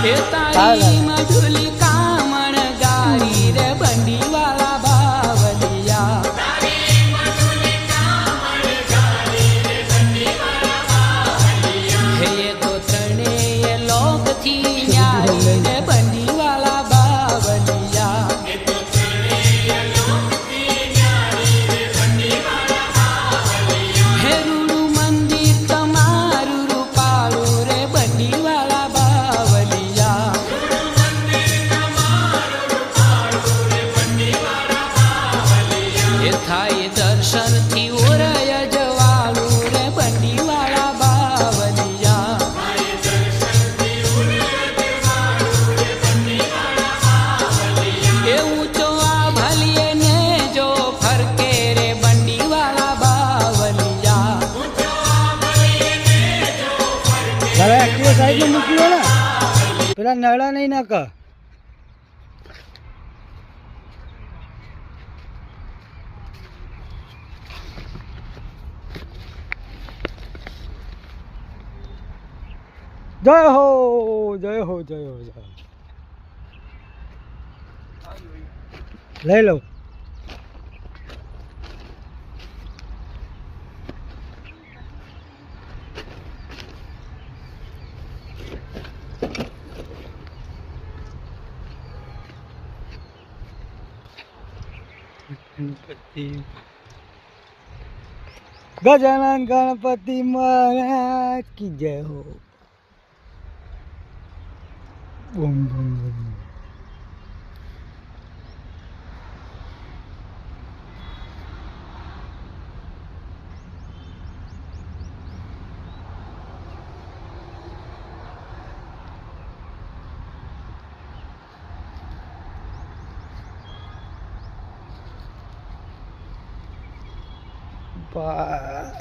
એ તારી મજુલી કામણ ગારી રે બંડી વાળા બાવલિયા હે એ તો ત્રણેય લોકથી ન્યારી રે બંડી વાળા બાવલિયા હે રૂડું મંદિર તમારું રૂપાળું રે બંડી વાળા બાવલિયા એ થાય દર્શનથી ઓરય જવાળું રે બંડી વાળા બાવલિયા એ ઊંચો આ ભલીએ ને જો ફરકે રે બંડી વાળા બાવલિયા હવે એક્ટિવ સાઈડ મૂકી દો ને પેલા નળા નહીં નાખ જય હો જય હો જય હો જય હો. લઈ લો ગજાનન ગણપતિ મહારાજ કી જય હો. બૂમ બૂમ બૂમ. બા